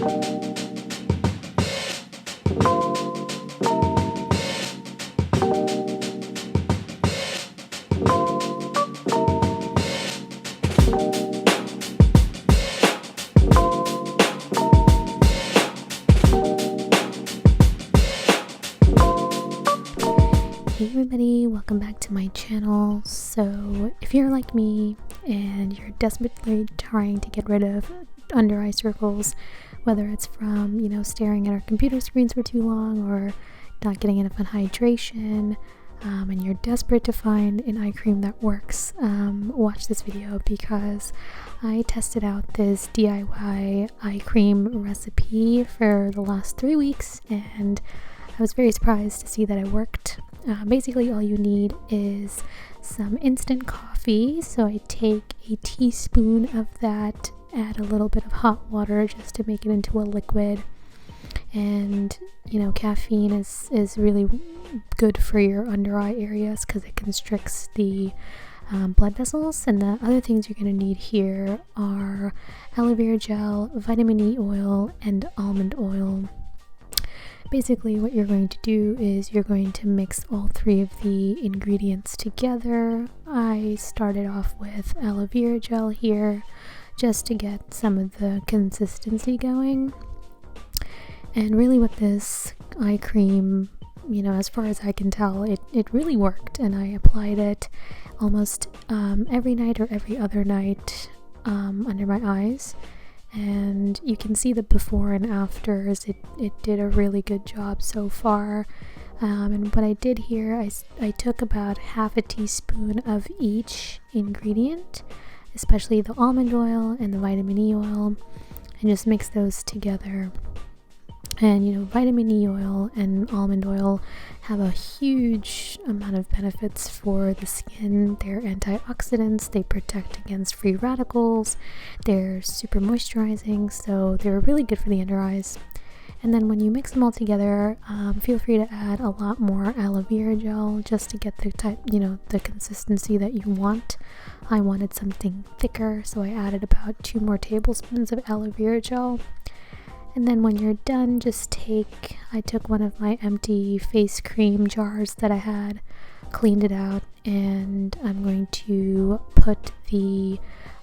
Hey everybody, welcome back to my channel. So if you're like me and you're desperately trying to get rid of under eye circles, whether it's from staring at our computer screens for too long or not getting enough hydration, and you're desperate to find an eye cream that works, watch this video because I tested out this DIY eye cream recipe for the last 3 weeks and I was very surprised to see that it worked. Basically all you need is some instant coffee, so I take a teaspoon of that, add a little bit of hot water just to make it into a liquid, and caffeine is really good for your under eye areas because it constricts the blood vessels. And the other things you're going to need here are aloe vera gel, vitamin E oil, and almond oil. Basically what you're going to do is you're going to mix all 3 of the ingredients together. I started off with aloe vera gel here just to get some of the consistency going. And really with this eye cream, as far as I can tell, it really worked, and I applied it almost every night or every other night under my eyes. And you can see the before and afters. It did a really good job so far. And what I did here, I took about half a teaspoon of each ingredient, especially the almond oil and the vitamin E oil, and just mix those together. And vitamin E oil and almond oil have a huge amount of benefits for the skin. They're antioxidants, they protect against free radicals, they're super moisturizing, so they're really good for the under eyes. And then when you mix them all together, feel free to add a lot more aloe vera gel just to get the type, the consistency that you want. I wanted something thicker, so I added about 2 more tablespoons of aloe vera gel. And then when you're done, I took one of my empty face cream jars that I had, cleaned it out, and I'm going to put the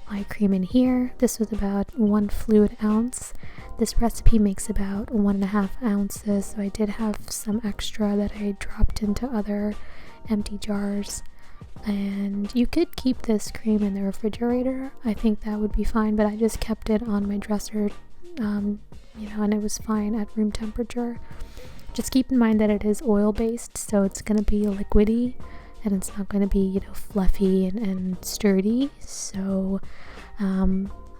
eye cream in here. This was about 1 fluid ounce. This recipe makes about 1.5 ounces, so I did have some extra that I dropped into other empty jars. And you could keep this cream in the refrigerator. I think that would be fine, but I just kept it on my dresser, and it was fine at room temperature. Just keep in mind that it is oil based, so it's going to be liquidy and it's not going to be fluffy and sturdy. So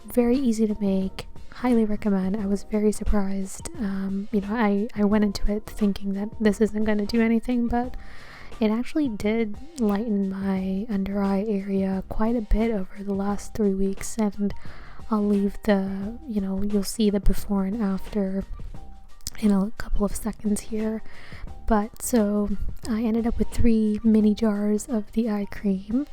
very easy to make, highly recommend. I was very surprised. I went into it thinking that this isn't going to do anything, but it actually did lighten my under eye area quite a bit over the last 3 weeks, and I'll leave the, you'll see the before and after in a couple of seconds here. But so I ended up with 3 mini jars of the eye cream,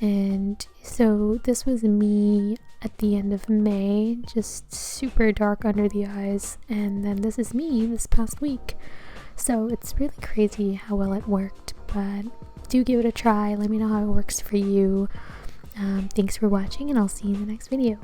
and so this was me at the end of May, just super dark under the eyes, and then this is me this past week. So it's really crazy how well it worked, but do give it a try. Let me know how it works for you. Thanks for watching, and I'll see you in the next video.